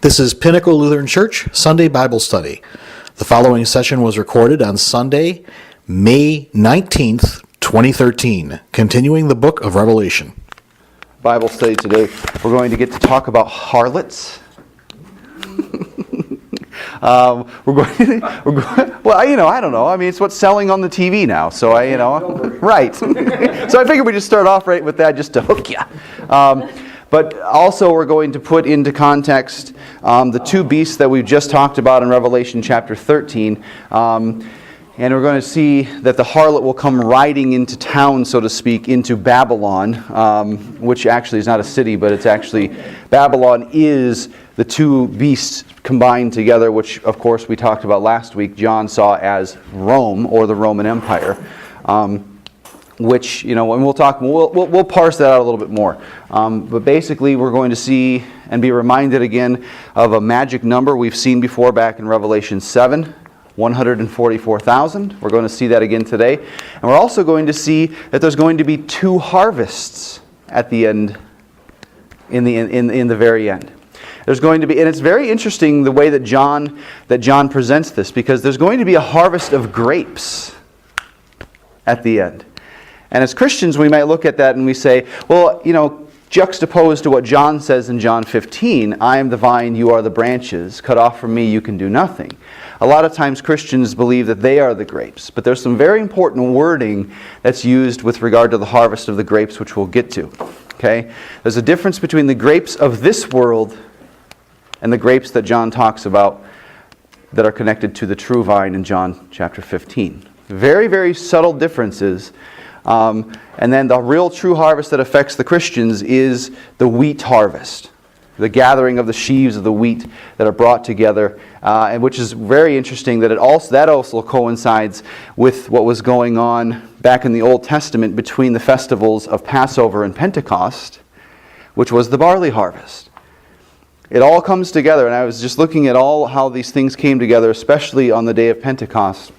This is Pinnacle Lutheran Church Sunday Bible Study. The following session was recorded on Sunday, May 19th, 2013, continuing the book of Revelation. Bible study today, we're going to get to talk about harlots. Well, I don't know. I mean, it's what's selling on the TV now. So right. So I figured we just start off right with that just to hook you. But also we're going to put into context the two beasts that we've just talked about in Revelation chapter 13. And we're going to see that the harlot will come riding into town, so to speak, into Babylon, which actually is not a city, but it's actually, Babylon is the two beasts combined together, which, of course, we talked about last week, John saw as Rome, or the Roman Empire. Which, and we'll parse that out a little bit more. But basically, we're going to see and be reminded again of a magic number we've seen before back in Revelation 7, 144,000. We're going to see that again today. And we're also going to see that there's going to be two harvests at the end, in the very end. There's going to be, and it's very interesting the way that John presents this, because there's going to be a harvest of grapes at the end. And as Christians, we might look at that and we say, well, juxtaposed to what John says in John 15, I am the vine, you are the branches. Cut off from me, you can do nothing. A lot of times Christians believe that they are the grapes. But there's some very important wording that's used with regard to the harvest of the grapes, which we'll get to. Okay? There's a difference between the grapes of this world and the grapes that John talks about that are connected to the true vine in John chapter 15. Very, very subtle differences. And then the real true harvest that affects the Christians is the wheat harvest, the gathering of the sheaves of the wheat that are brought together, and which is very interesting that that also coincides with what was going on back in the Old Testament between the festivals of Passover and Pentecost, which was the barley harvest. It all comes together, and I was just looking at how these things came together, especially on the day of Pentecost.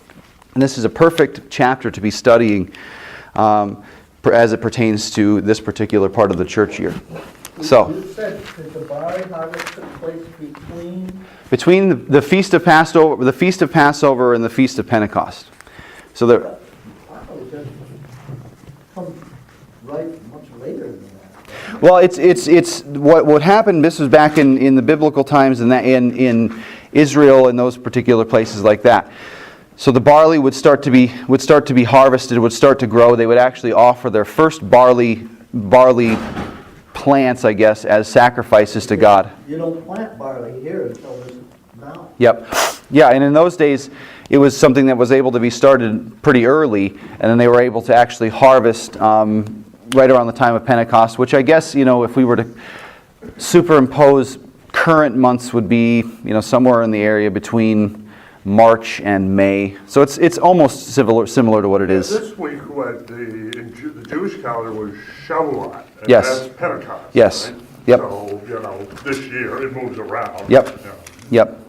And this is a perfect chapter to be studying as it pertains to this particular part of the church year. So, you said that the barley harvest took place between the feast of Passover, and the feast of Pentecost. So there. That comes right much later than that. Well, it's what happened. This was back in the biblical times, and in Israel and those particular places like that. So the barley would start to be harvested, would start to grow. They would actually offer their first barley plants, I guess, as sacrifices to God. You don't plant barley here until this now. Yep. Yeah, and in those days, it was something that was able to be started pretty early, and then they were able to actually harvest right around the time of Pentecost, which I guess, if we were to superimpose current months would be, somewhere in the area between March and May. So it's almost similar to what it is. This week, the Jewish calendar was Shavuot. And Yes. That's Pentecost. Yes. Right? Yep. So, this year it moves around. Yep. Yeah. Yep.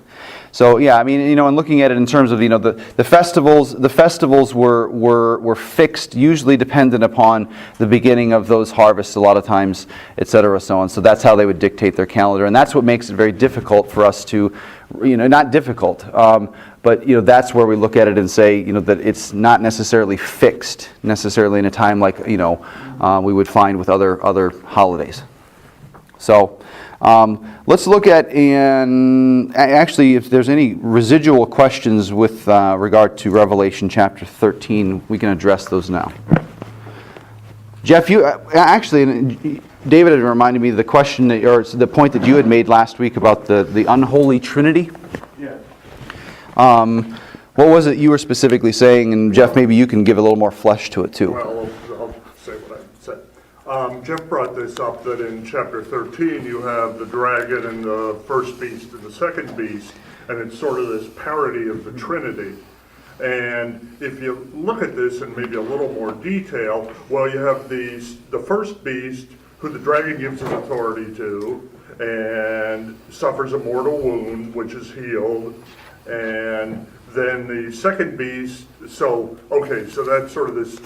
So yeah, I mean, and looking at it in terms of the festivals were fixed, usually dependent upon the beginning of those harvests a lot of times, etc. So on. So that's how they would dictate their calendar, and that's what makes it very difficult for us to, not difficult, but that's where we look at it and say that it's not necessarily fixed necessarily in a time like we would find with other holidays. So. Let's look at, actually, if there's any residual questions with regard to Revelation chapter 13, we can address those now. Jeff, you actually, David had reminded me of the question or the point that you had made last week about the unholy Trinity. Yeah. What was it you were specifically saying? And Jeff, maybe you can give a little more flesh to it too. Well, I'll say what I said. Jeff brought this up that in chapter 13 you have the dragon and the first beast and the second beast, and it's sort of this parody of the Trinity. And if you look at this in maybe a little more detail, well, you have the first beast who the dragon gives his authority to and suffers a mortal wound, which is healed. And then the second beast, so that's sort of this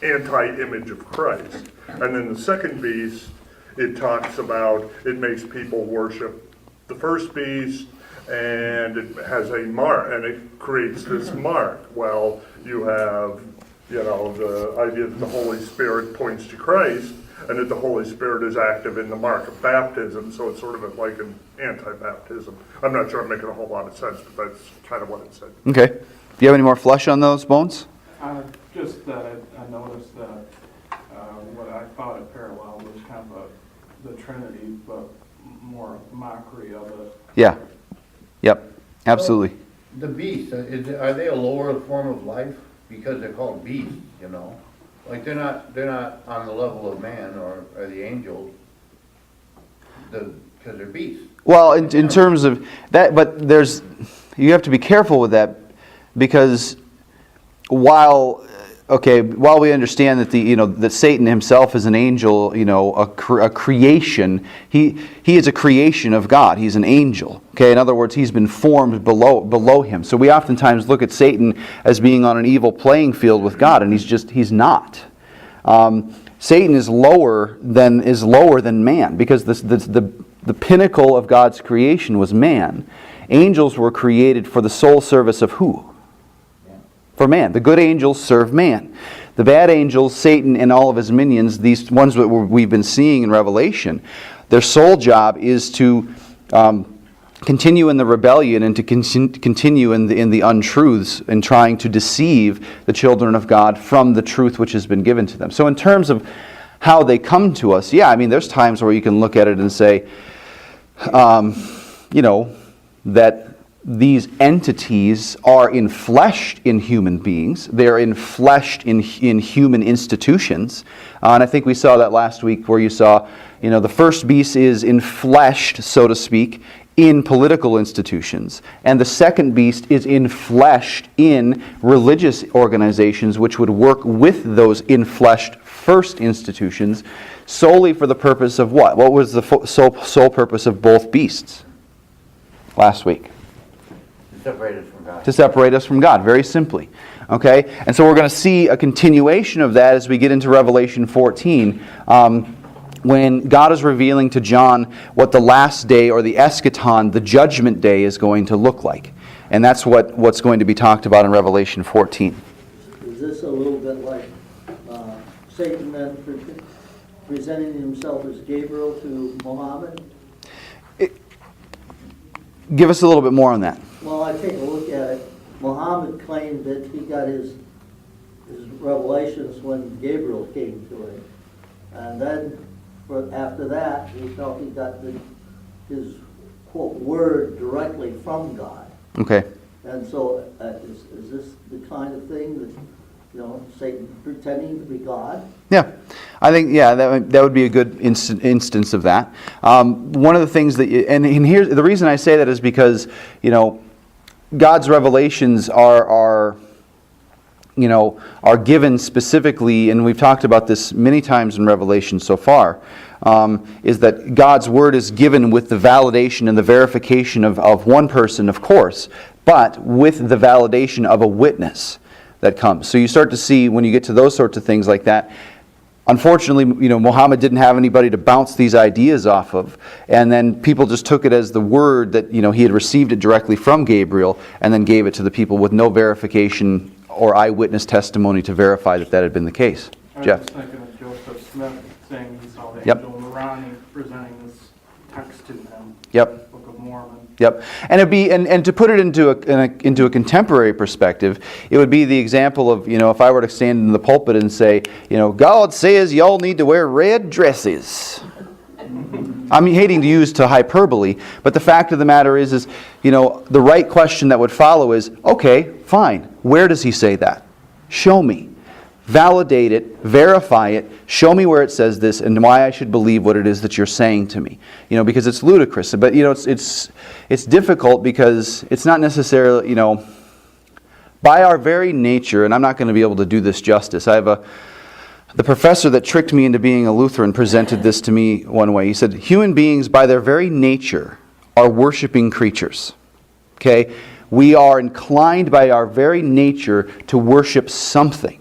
anti-image of Christ. And then the second beast, it talks about, it makes people worship the first beast, and it has a mark, and it creates this mark. Well, you have, the idea that the Holy Spirit points to Christ, and that the Holy Spirit is active in the mark of baptism, so it's sort of like an anti-baptism. I'm not sure I'm making a whole lot of sense, but that's kind of what it said. Okay. Do you have any more flesh on those bones? Just that I noticed that what I thought a parallel was kind of the Trinity, but more mockery of it. Yeah. Yep. Absolutely. The beasts, are they a lower form of life? Because they're called beasts, Like they're not on the level of man or the angels, because they're beasts. Well, in terms of that, but you have to be careful with that, because while we understand that that Satan himself is an angel, a creation, he is a creation of God. He's an angel. Okay, in other words, he's been formed below him. So we oftentimes look at Satan as being on an evil playing field with God, and he's not. Satan is lower than man, because the pinnacle of God's creation was man. Angels were created for the sole service of who? For man. The good angels serve man. The bad angels, Satan and all of his minions, these ones that we've been seeing in Revelation, their sole job is to continue in the rebellion and to continue in the untruths and trying to deceive the children of God from the truth which has been given to them. So in terms of how they come to us, there's times where you can look at it and say, that these entities are enfleshed in human beings. They're enfleshed in human institutions. And I think we saw that last week where you saw, the first beast is enfleshed, so to speak, in political institutions. And the second beast is enfleshed in religious organizations which would work with those enfleshed first institutions solely for the purpose of what? What was the sole purpose of both beasts last week? Separate us from God. To separate us from God, very simply. Okay? And so we're going to see a continuation of that as we get into Revelation 14, when God is revealing to John what the last day, or the eschaton, the judgment day, is going to look like. And that's what's going to be talked about in Revelation 14. Is this a little bit like Satan then presenting himself as Gabriel to Muhammad? Give us a little bit more on that. Well, I take a look at it. Muhammad claimed that he got his revelations when Gabriel came to him. And then after that, he felt he got his, quote, word directly from God. Okay. And so is this the kind of thing that, Satan pretending to be God? Yeah, I think that would be a good instance of that. One of the things that, and here's the reason I say that is because God's revelations are given specifically, and we've talked about this many times in Revelation so far. Is that God's word is given with the validation and the verification of one person, of course, but with the validation of a witness that comes. So you start to see, when you get to those sorts of things like that, unfortunately, Muhammad didn't have anybody to bounce these ideas off of, and then people just took it as the word that he had received it directly from Gabriel, and then gave it to the people with no verification or eyewitness testimony to verify that had been the case. Jeff? I was thinking of Joseph Smith saying he saw the Yep. angel Moroni presenting this text to him. Yep. Book of Mormon. Yep, and it'd be and to put it into a contemporary perspective, it would be the example of if I were to stand in the pulpit and say God says y'all need to wear red dresses. I'm hating to use to hyperbole, but the fact of the matter is the right question that would follow is, okay, fine, where does he say that? Show me. Validate it, verify it, show me where it says this and why I should believe what it is that you're saying to me. Because it's ludicrous. But it's difficult because it's not necessarily, by our very nature, and I'm not going to be able to do this justice. The professor that tricked me into being a Lutheran presented this to me one way. He said, human beings by their very nature are worshiping creatures. Okay? We are inclined by our very nature to worship something.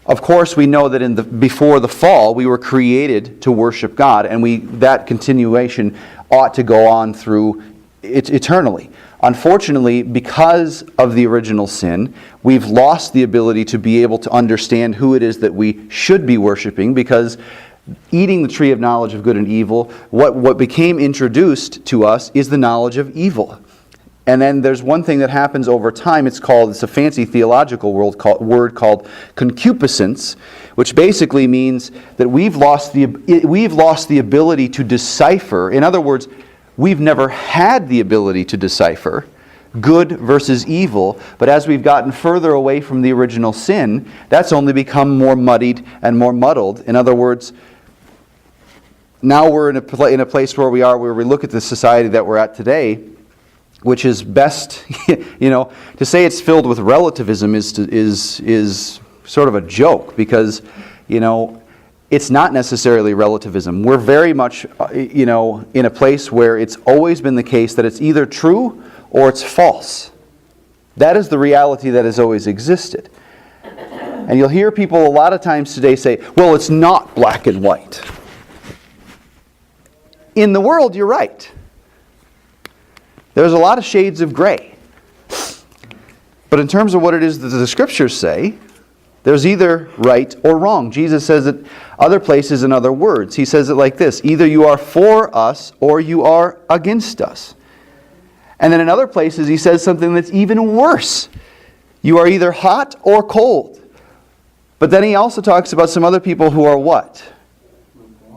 Of course, we know that before the fall, we were created to worship God, and that continuation ought to go on through eternally. Unfortunately, because of the original sin, we've lost the ability to be able to understand who it is that we should be worshiping, because eating the tree of knowledge of good and evil, what became introduced to us is the knowledge of evil. And then there's one thing that happens over time. It's a fancy theological word called concupiscence, which basically means that we've lost the ability to decipher. In other words, we've never had the ability to decipher good versus evil, but as we've gotten further away from the original sin, that's only become more muddied and more muddled. In other words, now we're in a place where we look at the society that we're at today, which is best, to say it's filled with relativism is sort of a joke, because, it's not necessarily relativism. We're very much, in a place where it's always been the case that it's either true or it's false. That is the reality that has always existed. And you'll hear people a lot of times today say, well, it's not black and white. In the world, you're right. There's a lot of shades of gray. But in terms of what it is that the Scriptures say, there's either right or wrong. Jesus says it other places in other words. He says it like this: either you are for us or you are against us. And then in other places he says something that's even worse. You are either hot or cold. But then he also talks about some other people who are what?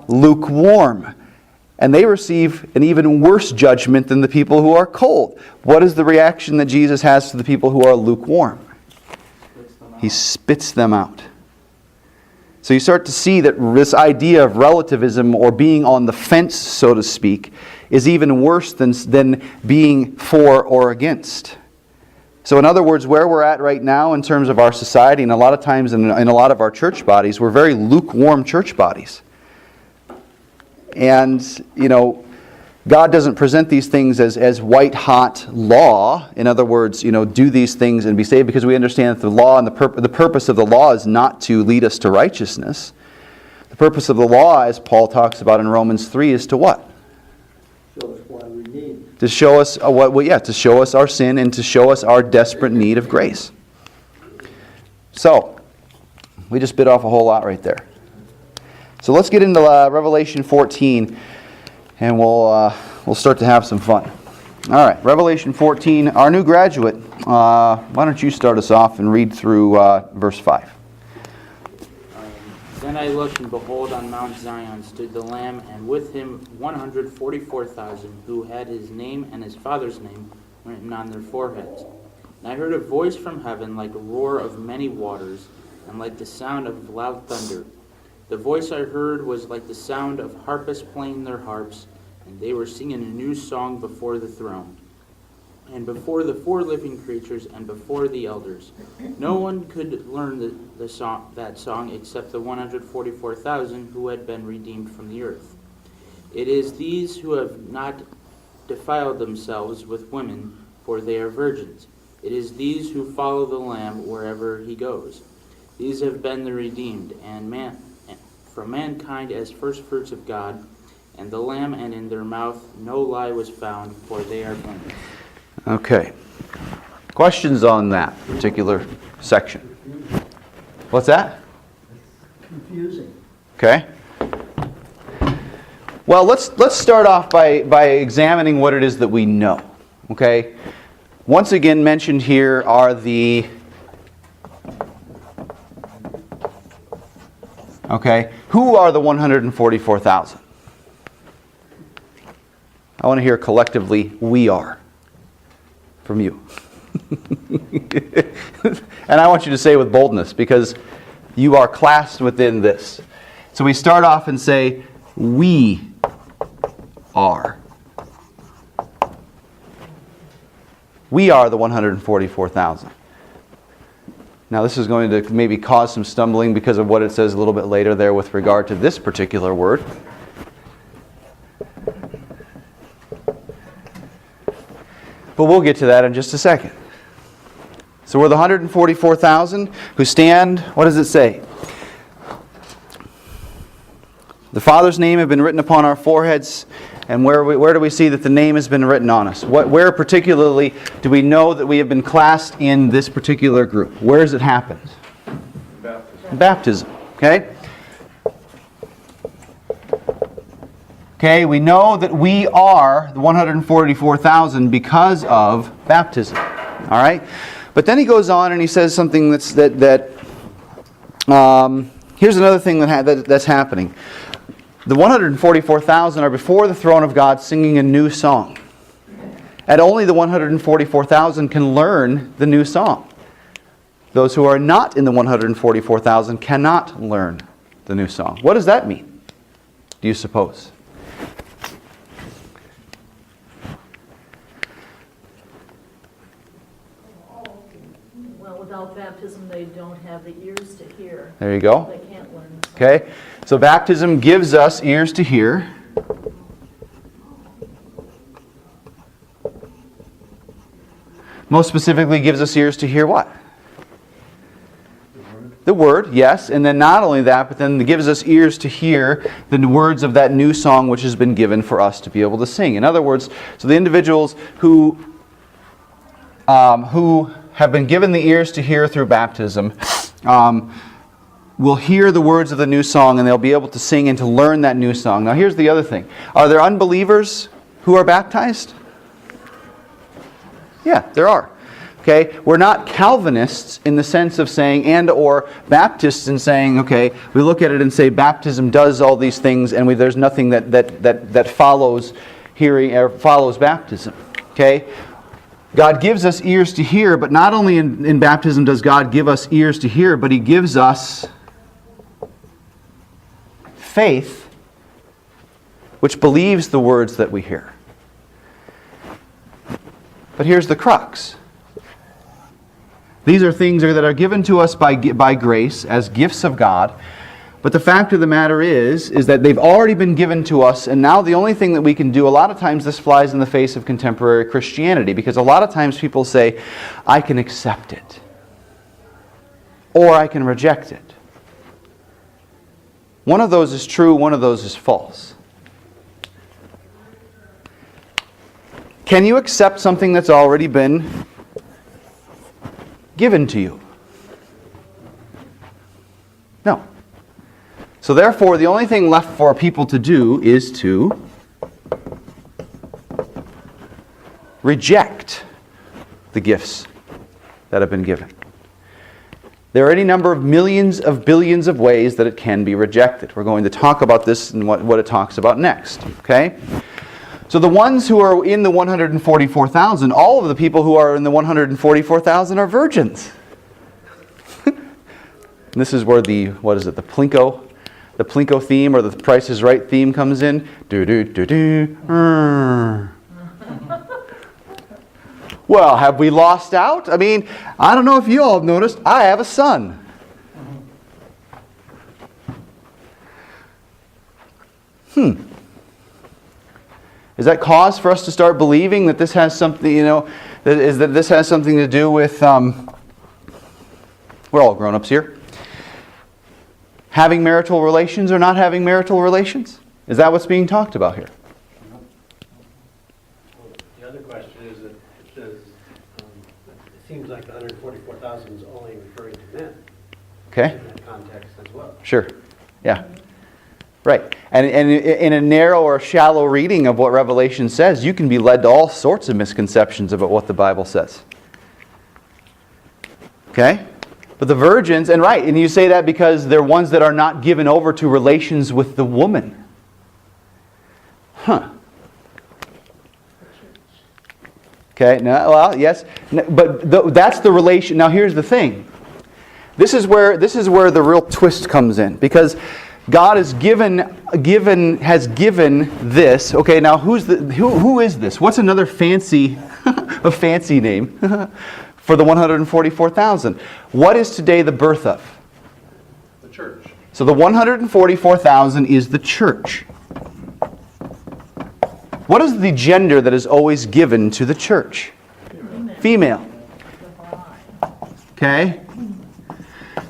Lukewarm. And they receive an even worse judgment than the people who are cold. What is the reaction that Jesus has to the people who are lukewarm? He spits them out. So you start to see that this idea of relativism, or being on the fence, so to speak, is even worse than being for or against. So in other words, where we're at right now in terms of our society, and a lot of times in a lot of our church bodies, we're very lukewarm church bodies. And, God doesn't present these things as white-hot law. In other words, do these things and be saved, because we understand that the law and the purpose of the law is not to lead us to righteousness. The purpose of the law, as Paul talks about in Romans 3, is to what? Show us why we need. To show us to show us our sin and to show us our desperate need of grace. So, we just bit off a whole lot right there. So let's get into Revelation 14. And we'll start to have some fun. All right, Revelation 14. Our new graduate, why don't you start us off and read through verse 5. Then I looked, and behold, on Mount Zion stood the Lamb, and with him 144,000, who had his name and his father's name written on their foreheads. And I heard a voice from heaven like a roar of many waters, and like the sound of loud thunder. The voice I heard was like the sound of harpists playing their harps, and they were singing a new song before the throne, and before the four living creatures, and before the elders. No one could learn that song except the 144,000 who had been redeemed from the earth. It is these who have not defiled themselves with women, for they are virgins. It is these who follow the Lamb wherever he goes. These have been the redeemed, and from mankind as firstfruits of God, and the Lamb, and in their mouth no lie was found, for they are blameless. Okay. Questions on that particular section? What's that? Confusing. Okay. Well, let's start off by examining what it is that we know. Okay. Once again, mentioned here are the who are the 144,000? I want to hear collectively, we are, from you. And I want you to say with boldness, because you are classed within this. So we start off and say, we are. We are the 144,000. Now this is going to maybe cause some stumbling because of what it says a little bit later there with regard to this particular word. But we'll get to that in just a second. So we're the 144,000 who stand, what does it say? The Father's name have been written upon our foreheads. And where do we see that the name has been written on us? Where particularly do we know that we have been classed in this particular group? Where has it happened? Baptism. Okay? Okay, we know that we are the 144,000 because of baptism. All right? But then he goes on and he says something here's another thing that's happening. The 144,000 are before the throne of God singing a new song. And only the 144,000 can learn the new song. Those who are not in the 144,000 cannot learn the new song. What does that mean, do you suppose? Well, without baptism, they don't have the ears to hear. There you go. They can't learn. Okay, so baptism gives us ears to hear. Most specifically gives us ears to hear what? The Word, yes. And then not only that, but then it gives us ears to hear the words of that new song which has been given for us to be able to sing. In other words, so the individuals who have been given the ears to hear through baptism will hear the words of the new song, and they'll be able to sing and to learn that new song. Now here's the other thing. Are there unbelievers who are baptized? Yeah, there are. Okay, we're not Calvinists in the sense of saying, and or Baptists in saying, okay, we look at it and say baptism does all these things, and there's nothing that follows hearing or follows baptism. Okay, God gives us ears to hear, but not only in baptism does God give us ears to hear, but He gives us faith which believes the words that we hear. But here's the crux. These are things that are given to us by grace as gifts of God. But the fact of the matter is that they've already been given to us, and now the only thing that we can do, a lot of times this flies in the face of contemporary Christianity, because a lot of times people say, I can accept it, or I can reject it. One of those is true, one of those is false. Can you accept something that's already been given to you? No. So therefore, the only thing left for people to do is to reject the gifts that have been given. There are any number of millions of billions of ways that it can be rejected. We're going to talk about this and what it talks about next. Okay? So the ones who are in the 144,000, all of the people who are in the 144,000 are virgins. This is where the Plinko theme or the Price is Right theme comes in. Do-do-do-do. Well, have we lost out? I mean, I don't know if you all have noticed, I have a son. Is that cause for us to start believing that this has something, that this has something to do with, we're all grown-ups here, having marital relations or not having marital relations? Is that what's being talked about here? The other question is that it seems like the 144,000 is only referring to men. Okay. In that context as well. Sure. Yeah. Right. And in a narrow or shallow reading of what Revelation says, you can be led to all sorts of misconceptions about what the Bible says. Okay? But the virgins, and you say that because they're ones that are not given over to relations with the woman. Huh. Okay, no, well, yes. But that's the relation. Now here's the thing. This is where the real twist comes in. Because God has given this. Okay, now who is this? What's another fancy name for the 144,000? What is today the birth of? The church. So the 144,000 is the church. What is the gender that is always given to the church? Female. Okay?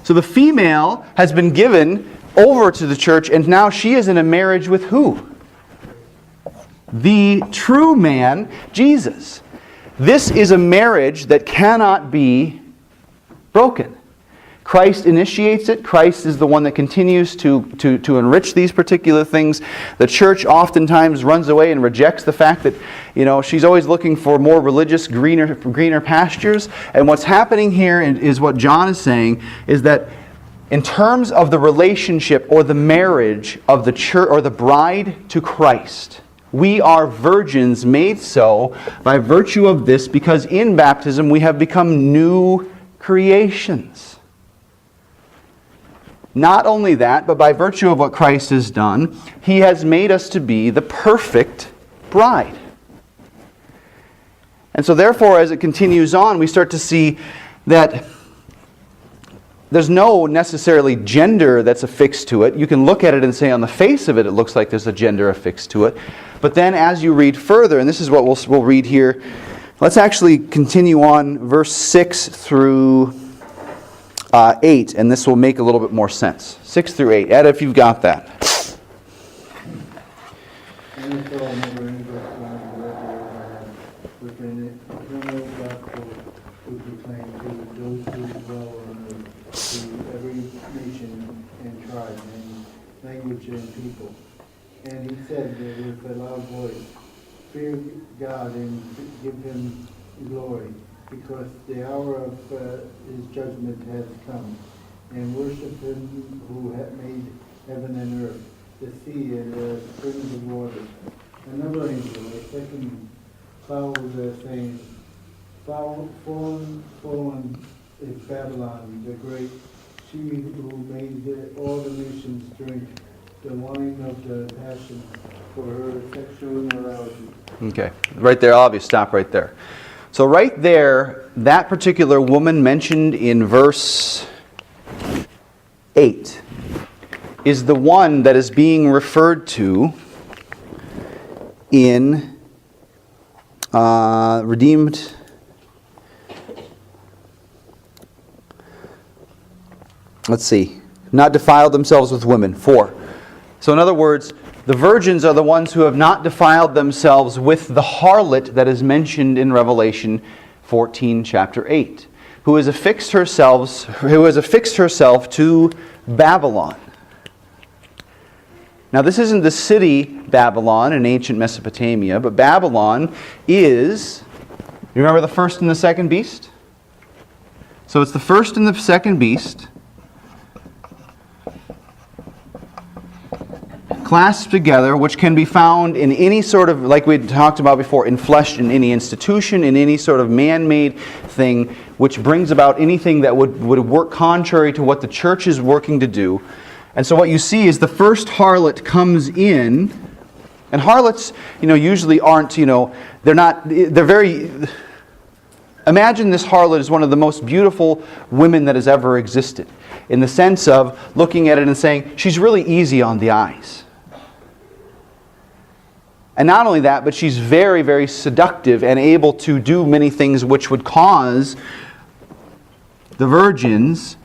So the female has been given over to the church, and now she is in a marriage with who? the true man, Jesus. This is a marriage that cannot be broken. Christ initiates it. Christ is the one that continues to enrich these particular things. The church oftentimes runs away and rejects the fact that, she's always looking for more religious, greener pastures. And what's happening here is what John is saying, is that in terms of the relationship or the marriage of the church or the bride to Christ, we are virgins made so by virtue of this, because in baptism we have become new creations. Not only that, but by virtue of what Christ has done, He has made us to be the perfect bride. And so therefore, as it continues on, we start to see that there's no necessarily gender that's affixed to it. You can look at it and say on the face of it, it looks like there's a gender affixed to it. But then as you read further, and this is what we'll read here, let's actually continue on verse 6 through 8, and this will make a little bit more sense. 6 through 8. Ed, if you've got that. And it's all never in verse 1 within it. Eternal gospel we proclaim to those who dwell on earth, to every nation and tribe and language and people. And he said with a loud voice, fear God and give Him glory, because the hour of His judgment has come, and worship Him who made heaven and earth, the sea and the springs of waters. Another angel, a second cloud, saying, fallen is Babylon, the great, she who made all the nations drink the wine of the passion for her sexual immorality. Okay, right there, I'll have you stop right there. So right there, that particular woman mentioned in verse 8 is the one that is being referred to in redeemed. Let's see. Not defiled themselves with women. 4. So in other words, the virgins are the ones who have not defiled themselves with the harlot that is mentioned in Revelation 14, chapter 8, who has affixed herself to Babylon. Now, this isn't the city Babylon in ancient Mesopotamia, but Babylon is, you remember the first and the second beast? So it's the first and the second beast clasped together, which can be found in any sort of, like we talked about before, enfleshed in any institution, in any sort of man-made thing, which brings about anything that would work contrary to what the church is working to do. And so what you see is the first harlot comes in, and harlots, usually aren't, they're very... Imagine this harlot is one of the most beautiful women that has ever existed, in the sense of looking at it and saying, she's really easy on the eyes. And not only that, but she's very, very seductive and able to do many things which would cause the virgins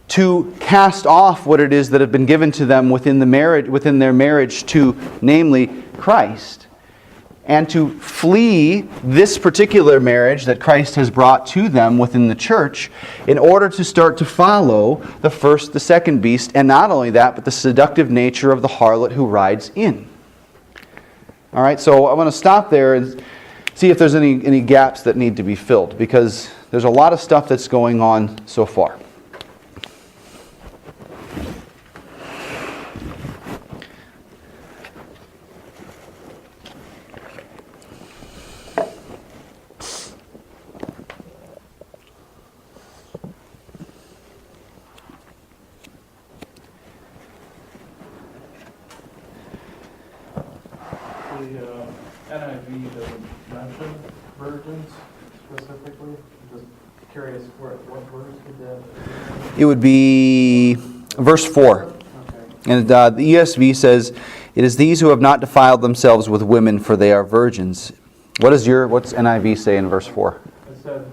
to cast off what it is that had been given to them within their marriage to, namely, Christ, and to flee this particular marriage that Christ has brought to them within the church in order to start to follow the first, the second beast, and not only that, but the seductive nature of the harlot who rides in. All right, so I'm going to stop there and see if there's any gaps that need to be filled, because there's a lot of stuff that's going on so far. The NIV doesn't mention virgins specifically. I'm just curious what verse would that? It would be verse 4. Okay. And the ESV says, "It is these who have not defiled themselves with women, for they are virgins." What's NIV say in verse 4? It said,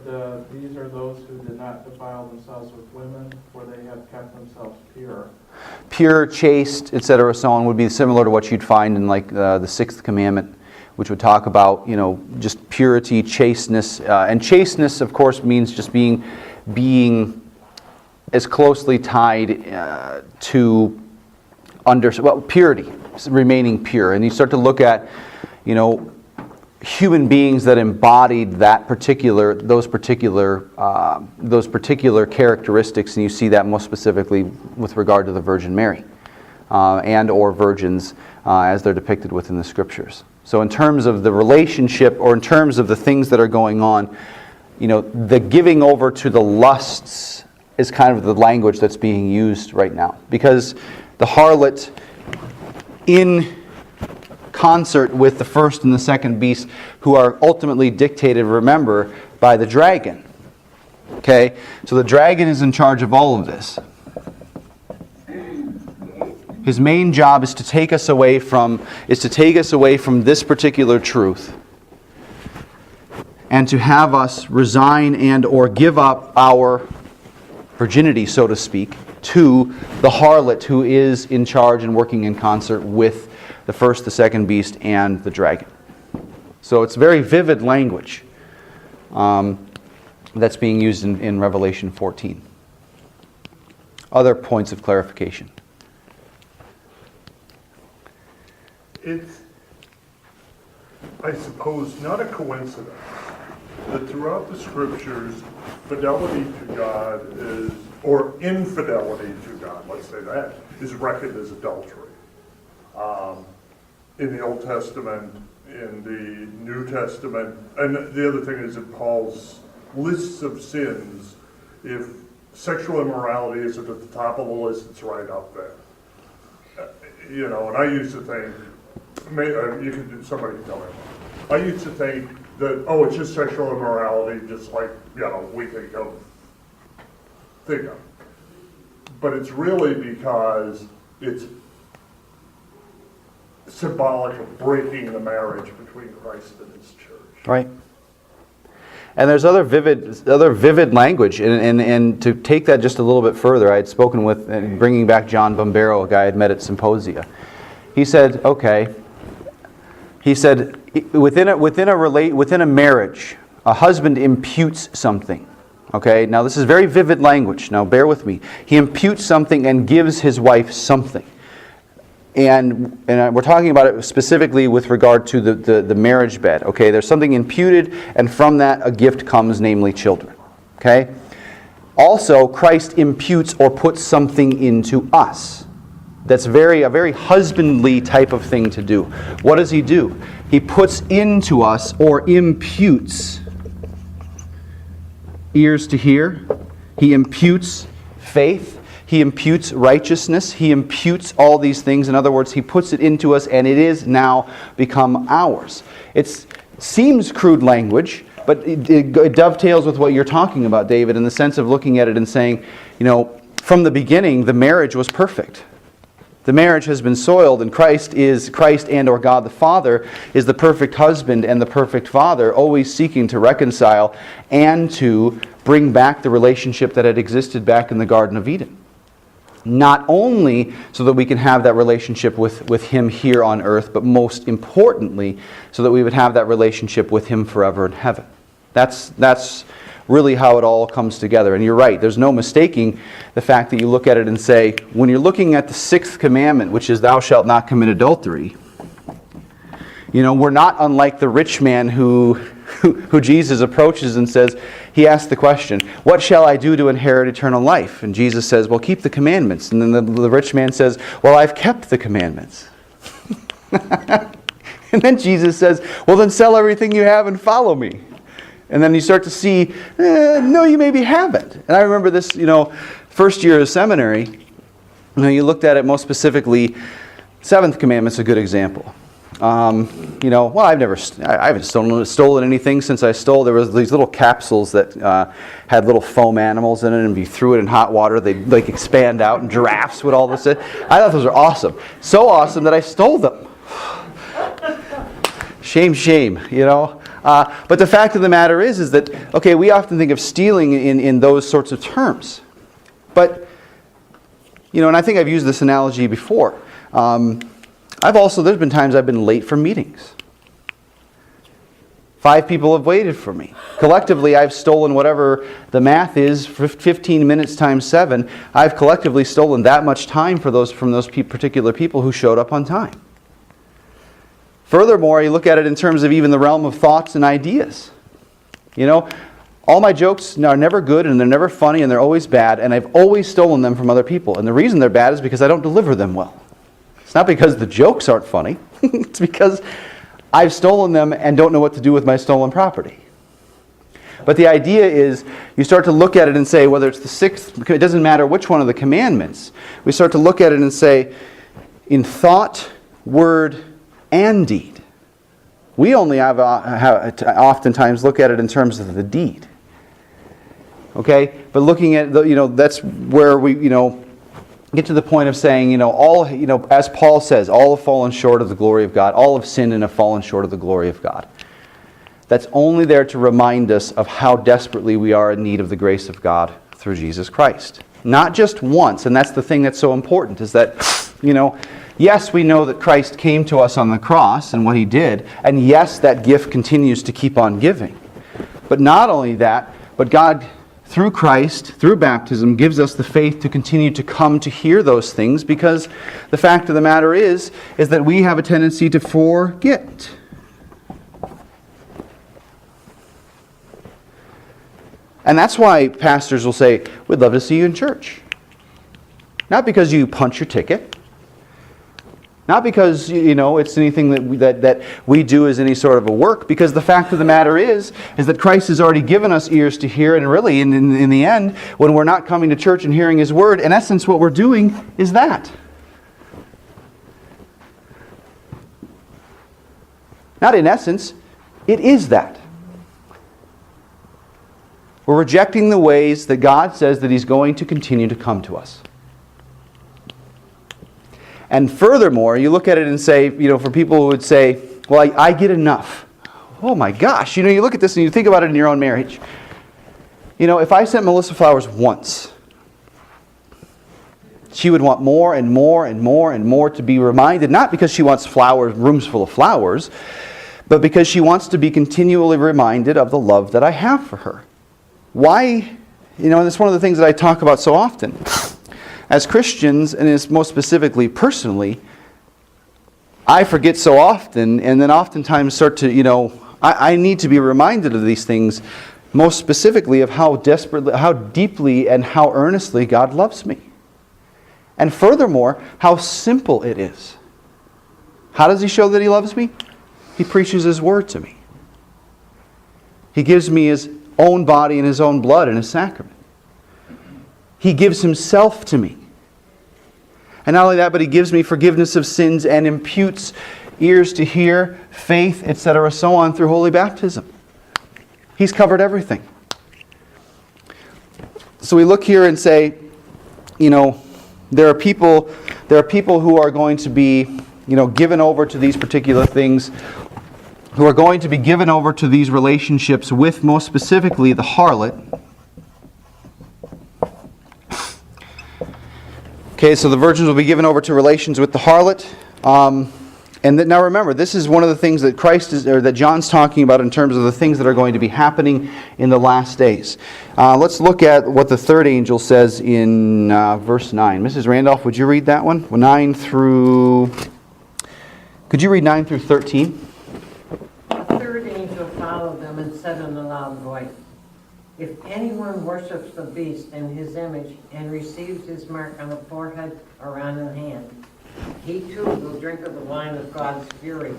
these are those who did not defile themselves with women, for they have kept themselves pure. Pure, chaste, etc., so on would be similar to what you'd find in like the sixth commandment, which would talk about, just purity, chasteness. And chasteness, of course, means just being as closely tied to purity, remaining pure. And you start to look at, human beings that embodied those particular characteristics, and you see that most specifically with regard to the Virgin Mary and or virgins as they're depicted within the Scriptures. So in terms of the relationship, or in terms of the things that are going on, the giving over to the lusts is kind of the language that's being used right now, because the harlot, in concert with the first and the second beast, who are ultimately dictated, remember, by the dragon. Okay? So the dragon is in charge of all of this. His main job is to take us away from this particular truth, and to have us resign and or give up our virginity, so to speak, to the harlot who is in charge and working in concert with the first, the second beast, and the dragon. So it's very vivid language that's being used in Revelation 14. Other points of clarification? It's, I suppose, not a coincidence that throughout the Scriptures, fidelity to God is, or infidelity to God, let's say that, is reckoned as adultery. In the Old Testament, in the New Testament, and the other thing is in Paul's lists of sins, if sexual immorality isn't at the top of the list, it's right up there. And I used to think, somebody can tell me, I used to think that, it's just sexual immorality, just like, we think of. But it's really because it's symbolic of breaking the marriage between Christ and His church. Right. And there's other vivid language, and to take that just a little bit further, I had spoken with, and bringing back John Bombero, a guy I'd met at Symposia. He said, within a marriage, a husband imputes something. Okay, now this is very vivid language. Now bear with me. He imputes something and gives his wife something. And we're talking about it specifically with regard to the marriage bed. Okay, there's something imputed, and from that a gift comes, namely children. Okay? Also, Christ imputes or puts something into us. That's a very husbandly type of thing to do. What does He do? He puts into us, or imputes, ears to hear. He imputes faith. He imputes righteousness. He imputes all these things. In other words, He puts it into us, and it is now become ours. It seems crude language, but it dovetails with what you're talking about, David, in the sense of looking at it and saying, from the beginning, the marriage was perfect. The marriage has been soiled, and Christ and or God the Father is the perfect husband and the perfect father, always seeking to reconcile and to bring back the relationship that had existed back in the Garden of Eden. Not only so that we can have that relationship with Him here on earth, but most importantly, so that we would have that relationship with Him forever in heaven. That's really how it all comes together. And you're right, there's no mistaking the fact that you look at it and say, when you're looking at the sixth commandment, which is thou shalt not commit adultery, we're not unlike the rich man who Jesus approaches and says, he asks the question, what shall I do to inherit eternal life? And Jesus says, well, keep the commandments. And then the rich man says, well, I've kept the commandments. And then Jesus says, well, then sell everything you have and follow me. And then you start to see, no, you maybe haven't. And I remember this, first year of seminary, you looked at it most specifically, seventh commandment's a good example. I haven't stolen anything since I stole. There was these little capsules that had little foam animals in it, and if you threw it in hot water, they'd expand out, and giraffes would all this. I thought those were awesome. So awesome that I stole them. Shame, But the fact of the matter is that, okay, we often think of stealing in those sorts of terms. But, and I think I've used this analogy before. There's been times I've been late for meetings. 5 people have waited for me. Collectively, I've stolen whatever the math is, 15 minutes times 7. I've collectively stolen that much time from those particular people who showed up on time. Furthermore, you look at it in terms of even the realm of thoughts and ideas. You know, all my jokes are never good and they're never funny and they're always bad, and I've always stolen them from other people. And the reason they're bad is because I don't deliver them well. It's not because the jokes aren't funny. It's because I've stolen them and don't know what to do with my stolen property. But the idea is, you start to look at it and say, whether it's the 6th, it doesn't matter which one of the commandments, we start to look at it and say, in thought, word, and deed. We only have oftentimes look at it in terms of the deed. Okay? But looking at, that's where we, get to the point of saying, all, as Paul says, all have fallen short of the glory of God. All have sinned and have fallen short of the glory of God. That's only there to remind us of how desperately we are in need of the grace of God through Jesus Christ. Not just once, and that's the thing that's so important, is that, yes, we know that Christ came to us on the cross and what He did, and yes, that gift continues to keep on giving. But not only that, but God, through Christ, through baptism, gives us the faith to continue to come to hear those things, because the fact of the matter is that we have a tendency to forget. And that's why pastors will say, we'd love to see you in church. Not because you punch your ticket. Not because, it's anything that we do as any sort of a work. Because the fact of the matter is that Christ has already given us ears to hear. And really, in the end, when we're not coming to church and hearing His Word, in essence, what we're doing is that. Not in essence, it is that. We're rejecting the ways that God says that He's going to continue to come to us. And furthermore, you look at it and say, for people who would say, well, I get enough. Oh my gosh, you look at this and you think about it in your own marriage. If I sent Melissa flowers once, she would want more and more and more and more to be reminded, not because she wants flowers, rooms full of flowers, but because she wants to be continually reminded of the love that I have for her. Why? And it's one of the things that I talk about so often. As Christians, and as most specifically personally, I forget so often, and then oftentimes start to, I need to be reminded of these things, most specifically of how desperately, how deeply, and how earnestly God loves me. And furthermore, how simple it is. How does He show that He loves me? He preaches His Word to me. He gives me His own body and His own blood in a sacrament. He gives Himself to me. And not only that, but He gives me forgiveness of sins and imputes ears to hear, faith, etc., so on through holy baptism. He's covered everything. So we look here and say, there are people who are going to be, given over to these particular things, who are going to be given over to these relationships with, most specifically, the harlot. Okay, so the virgins will be given over to relations with the harlot. Now remember, this is one of the things that that John's talking about in terms of the things that are going to be happening in the last days. Let's look at what the third angel says in verse 9. Mrs. Randolph, would you read that one? Could you read 9 through 13? The third angel followed them and said in a loud voice, "If anyone worships the beast and his image and receives his mark on the forehead or on the hand, he too will drink of the wine of God's fury,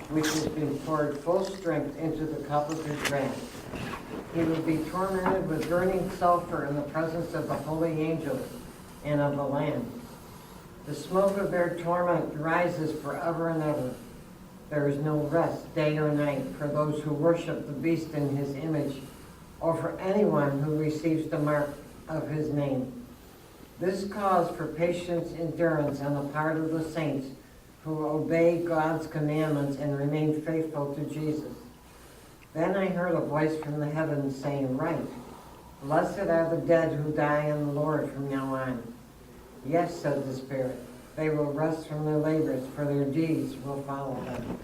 which has been poured full strength into the cup of His wrath. He will be tormented with burning sulfur in the presence of the holy angels and of the Lamb. The smoke of their torment rises forever and ever. There is no rest day or night for those who worship the beast in his image, or for anyone who receives the mark of his name. This calls for patience, endurance on the part of the saints who obey God's commandments and remain faithful to Jesus." Then I heard a voice from the heavens saying, "Write, blessed are the dead who die in the Lord from now on." "Yes," said the Spirit, "they will rest from their labors, for their deeds will follow them."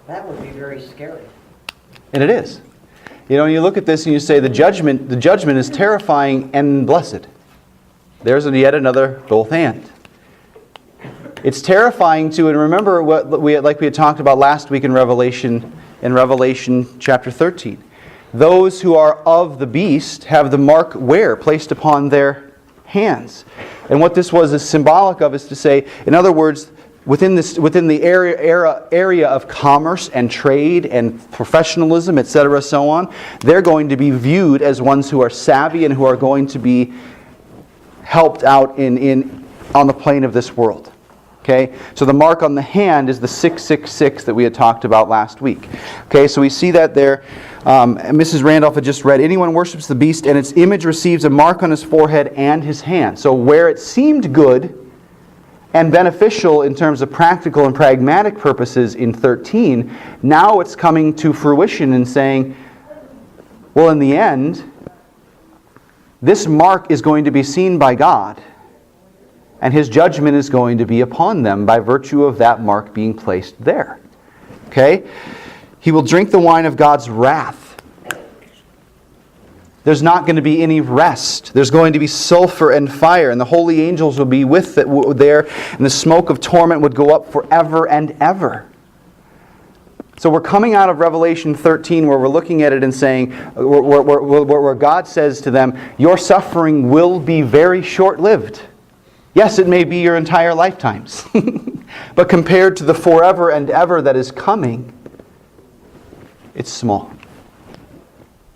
That would be very scary. And it is. You know, you look at this and you say the judgment is terrifying and blessed. There's yet another both and. It's terrifying to, and remember what we had talked about last week in Revelation chapter 13. Those who are of the beast have the mark where? Placed upon their hands. And what this is symbolic of is to say, in other words, within the area of commerce and trade and professionalism, etc., so on, they're going to be viewed as ones who are savvy and who are going to be helped out on the plane of this world. Okay, so the mark on the hand is the 666 that we had talked about last week. Okay, so we see that there. Mrs. Randolph had just read, anyone worships the beast and its image receives a mark on his forehead and his hand. So where it seemed good and beneficial in terms of practical and pragmatic purposes in 13, now it's coming to fruition and saying, well, in the end, this mark is going to be seen by God. And His judgment is going to be upon them by virtue of that mark being placed there. Okay? He will drink the wine of God's wrath. There's not going to be any rest. There's going to be sulfur and fire, and the holy angels will be with it there, and the smoke of torment would go up forever and ever. So we're coming out of Revelation 13 where we're looking at it and saying, where God says to them, your suffering will be very short-lived. Yes, it may be your entire lifetimes. But compared to the forever and ever that is coming, it's small.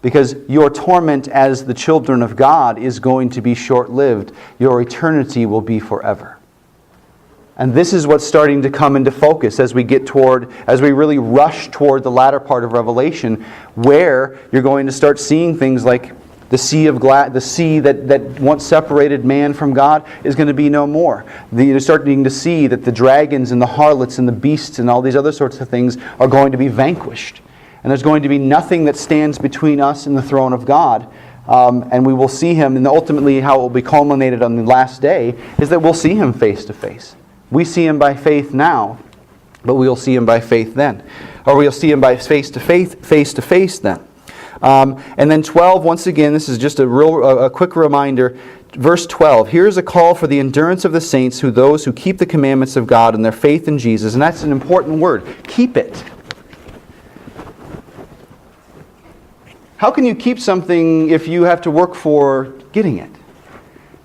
Because your torment as the children of God is going to be short-lived. Your eternity will be forever. And this is what's starting to come into focus as we really rush toward the latter part of Revelation, where you're going to start seeing things like the sea that once separated man from God is going to be no more. You're starting to see that the dragons and the harlots and the beasts and all these other sorts of things are going to be vanquished. And there's going to be nothing that stands between us and the throne of God. And we will see Him, and ultimately how it will be culminated on the last day is that we'll see Him face to face. We see Him by faith now, but we'll see Him by faith then. Or we'll see Him by face to face then. And then 12, once again, this is just a quick reminder. Verse 12, here's a call for the endurance of the saints, those who keep the commandments of God and their faith in Jesus. And that's an important word. Keep it. How can you keep something if you have to work for getting it?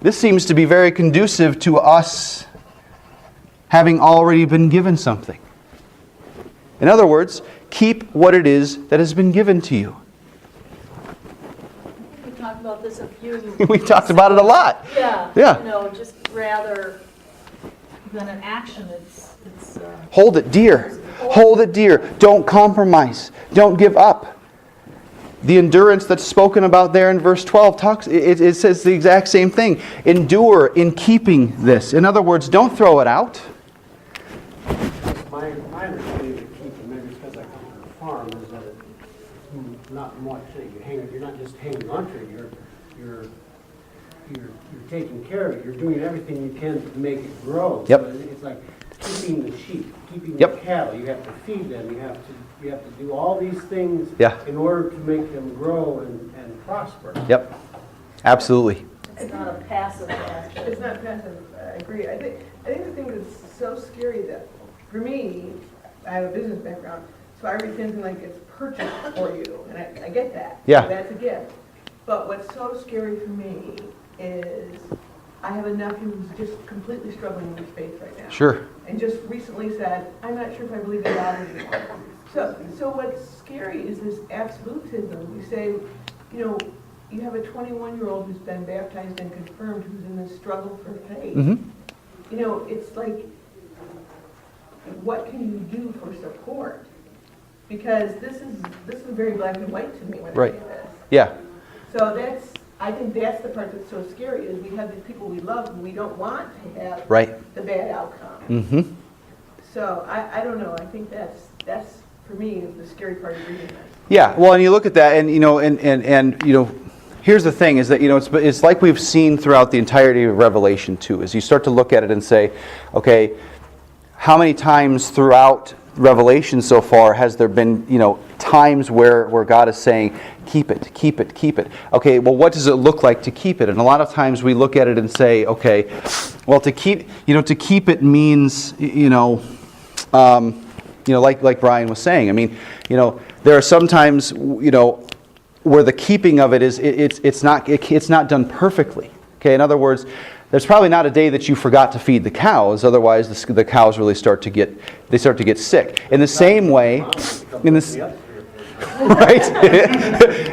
This seems to be very conducive to us having already been given something. In other words, keep what it is that has been given to you. We talked about this a few. We talked about it a lot. Yeah. Yeah. You know, just rather than an action, it's hold it dear. Hold it dear. Don't compromise. Don't give up. The endurance that's spoken about there in verse 12 it says the exact same thing. Endure in keeping this. In other words, don't throw it out. My understanding of keeping, maybe because I come from a farm, is that it's not much that you're not just hanging on to it, you're taking care of it. You're doing everything you can to make it grow. Yep. So it's like keeping the sheep, keeping Yep. the cattle. You have to feed them. You have to do all these things Yeah. in order to make them grow and prosper. Yep. Absolutely. it's not a passive action. It's not passive, I agree. I think the thing that's so scary that, for me, I have a business background, so I read something like it's purchased for you, and I get that. Yeah. That's a gift. But what's so scary for me is I have a nephew who's just completely struggling with faith right now. Sure. And just recently said, I'm not sure if I believe in God anymore. So what's scary is this absolutism. You say, you know, you have a 21-year-old who's been baptized and confirmed who's in this struggle for faith. Mm-hmm. You know, it's like, what can you do for support? Because this is very black and white to me when Right. I say this. Yeah. So I think that's the part that's so scary, is we have these people we love and we don't want to have Right. the bad outcome. Mm-hmm. So I don't know. I think that's for me the scary part of reading this. Yeah. Well, and you look at that, and you know, and you know, here's the thing: is that you know, it's like we've seen throughout the entirety of Revelation 2. As you start to look at it and say, okay, how many times throughout Revelation so far has there been, times where God is saying, keep it, keep it, keep it. Okay, well, what does it look like to keep it? And a lot of times we look at it and say, okay, well, to keep it means, like Brian was saying. I mean, there are sometimes, where the keeping of it is, it's not done perfectly. Okay, in other words, there's probably not a day that you forgot to feed the cows. Otherwise, the cows really start to get sick. In the same way, right?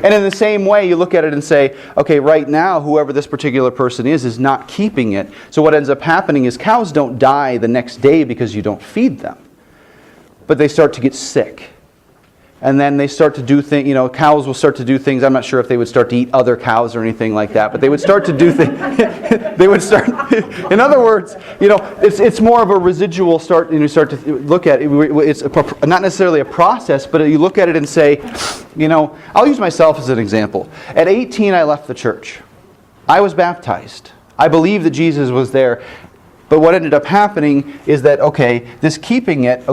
And in the same way, you look at it and say, okay, right now, whoever this particular person is not keeping it. So what ends up happening is cows don't die the next day because you don't feed them, but they start to get sick. And then they start to do things, cows will start to do things. I'm not sure if they would start to eat other cows or anything like that, but they would start to do things. They would start, in other words, it's more of a residual start, and you start to look at it. It's not necessarily a process, but you look at it and say, I'll use myself as an example. At 18, I left the church. I was baptized. I believed that Jesus was there. But what ended up happening is that, this keeping it,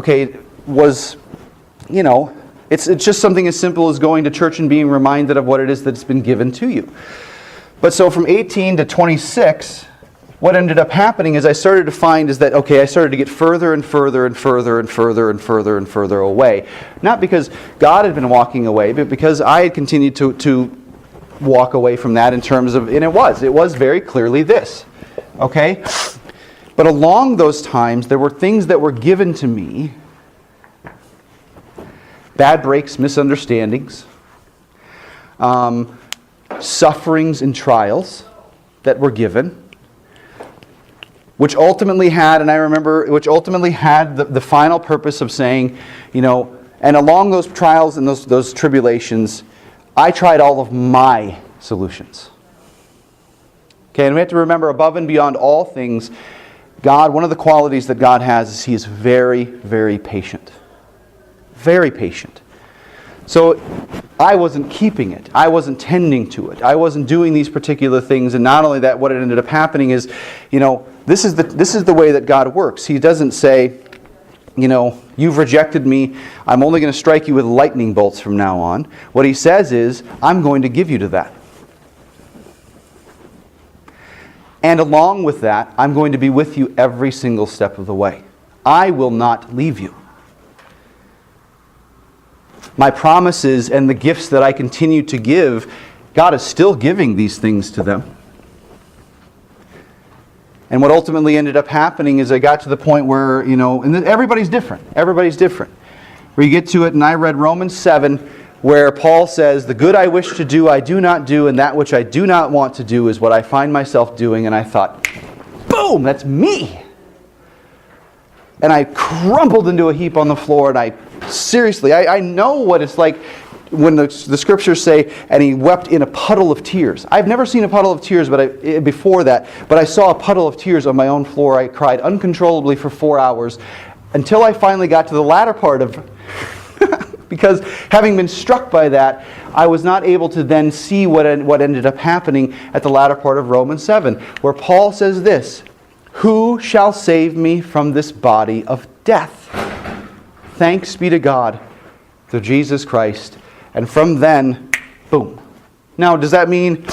was, it's just something as simple as going to church and being reminded of what it is that's been given to you. But so from 18 to 26, what ended up happening is I started to find is that, I started to get further and further and further and further and further and further away. Not because God had been walking away, but because I had continued to walk away from that in terms of, and it was very clearly this. Okay? But along those times, there were things that were given to me, bad breaks, misunderstandings, sufferings and trials that were given, which ultimately had the final purpose of saying, and along those trials and those tribulations, I tried all of my solutions. Okay, and we have to remember, above and beyond all things, God, one of the qualities that God has is He is very, very patient. Very patient. So I wasn't keeping it. I wasn't tending to it. I wasn't doing these particular things. And not only that, what ended up happening is, this is the way that God works. He doesn't say, you've rejected me. I'm only going to strike you with lightning bolts from now on. What He says is, I'm going to give you to that. And along with that, I'm going to be with you every single step of the way. I will not leave you. My promises and the gifts that I continue to give, God is still giving these things to them. And what ultimately ended up happening is I got to the point where, and everybody's different. Everybody's different. Where you get to it, and I read Romans 7, where Paul says, the good I wish to do, I do not do, and that which I do not want to do is what I find myself doing. And I thought, boom, that's me. And I crumpled into a heap on the floor, and I know what it's like when the scriptures say, and he wept in a puddle of tears. I've never seen a puddle of tears before that, but I saw a puddle of tears on my own floor. I cried uncontrollably for 4 hours until I finally got to the latter part of because having been struck by that, I was not able to then see what ended up happening at the latter part of Romans 7, where Paul says this, who shall save me from this body of death? Thanks be to God through Jesus Christ. And from then, boom. Now, does that mean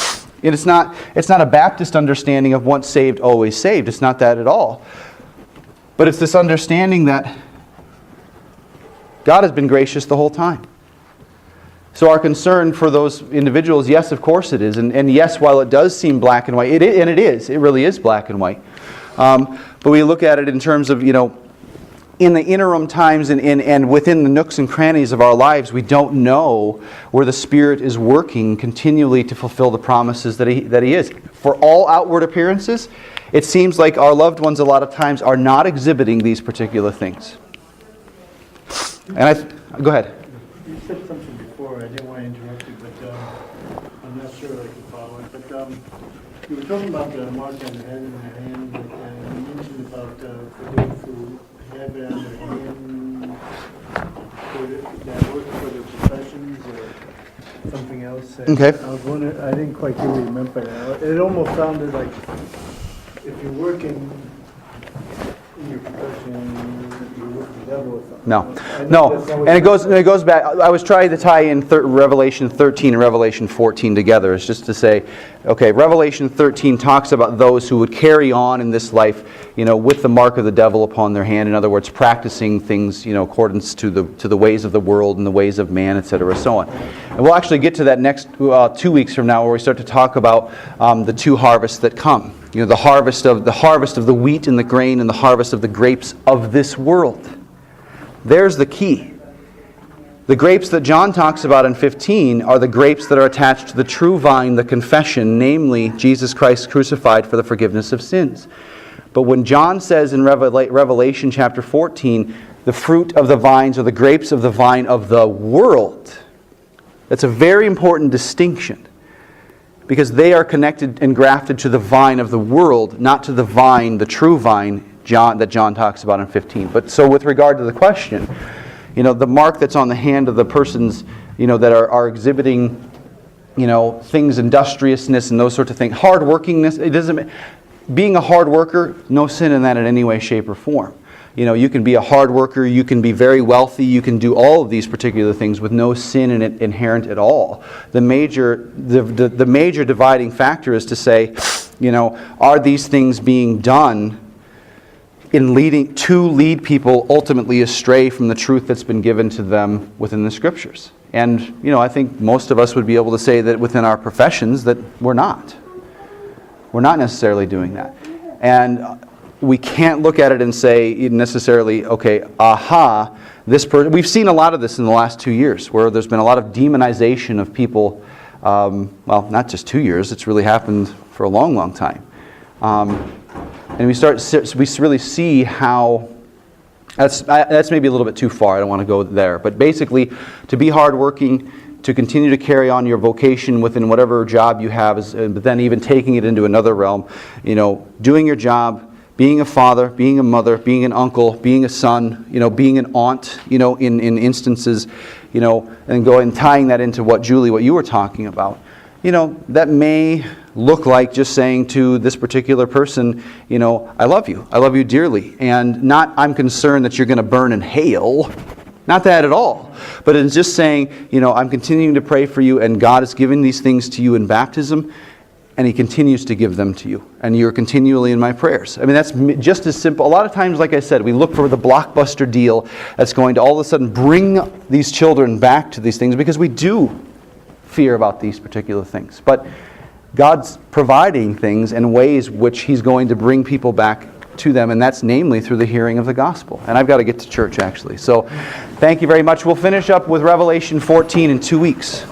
it's not a Baptist understanding of once saved, always saved? It's not that at all. But it's this understanding that God has been gracious the whole time. So our concern for those individuals, yes, of course it is. And yes, while it does seem black and white, it really is black and white. But we look at it in terms of, in the interim times and within the nooks and crannies of our lives, we don't know where the Spirit is working continually to fulfill the promises that He is. For all outward appearances, it seems like our loved ones a lot of times are not exhibiting these particular things. And go ahead. You said something before, I didn't want to interrupt you, but I'm not sure I can follow it. But you were talking about the mark on the head and the hand, and you mentioned about for those who have it on their hand, that works for the professions or something else. And Okay. I was wondering, I didn't quite get what you meant by that. It almost sounded like if you're working in your profession, you're with the devil or something. No, I know no, that's always- and it goes back. I was trying to tie in Revelation 13 and Revelation 14 together. It's just to say, okay, Revelation 13 talks about those who would carry on in this life, with the mark of the devil upon their hand. In other words, practicing things, accordance to the ways of the world and the ways of man, etc., so on. And we'll actually get to that next 2 weeks from now, where we start to talk about the two harvests that come. The harvest of the wheat and the grain, and the harvest of the grapes of this world. There's the key. The grapes that John talks about in 15 are the grapes that are attached to the true vine, the confession, namely Jesus Christ crucified for the forgiveness of sins. But when John says in Revelation chapter 14, the fruit of the vines or the grapes of the vine of the world, that's a very important distinction. Because they are connected and grafted to the vine of the world, not to the vine, the true vine, that John talks about in 15. But so with regard to the question, the mark that's on the hand of the persons, that are exhibiting, things, industriousness and those sorts of things, hard-workingness, being a hard worker, no sin in that in any way, shape, or form. You can be a hard worker, you can be very wealthy, you can do all of these particular things with no sin in it inherent at all. The major dividing factor is to say, are these things being done in lead people ultimately astray from the truth that's been given to them within the Scriptures? And, I think most of us would be able to say that within our professions that we're not. We're not necessarily doing that. And we can't look at it and say necessarily, okay, aha, we've seen a lot of this in the last 2 years, where there's been a lot of demonization of people. Well, not just 2 years, it's really happened for a long, long time. And we really see how, that's maybe a little bit too far, I don't want to go there. But basically, to be hardworking, to continue to carry on your vocation within whatever job you have, but then even taking it into another realm, doing your job, being a father, being a mother, being an uncle, being a son, being an aunt, in instances, and going tying that into what you were talking about. That may look like just saying to this particular person, I love you dearly, and not I'm concerned that you're going to burn in hell. Not that at all. But it's just saying, I'm continuing to pray for you, and God is giving these things to you in baptism, and He continues to give them to you. And you're continually in my prayers. I mean, that's just as simple. A lot of times, like I said, we look for the blockbuster deal that's going to all of a sudden bring these children back to these things, because we do fear about these particular things. But God's providing things in ways which He's going to bring people back to them, and that's namely through the hearing of the gospel. And I've got to get to church, actually. So thank you very much. We'll finish up with Revelation 14 in 2 weeks.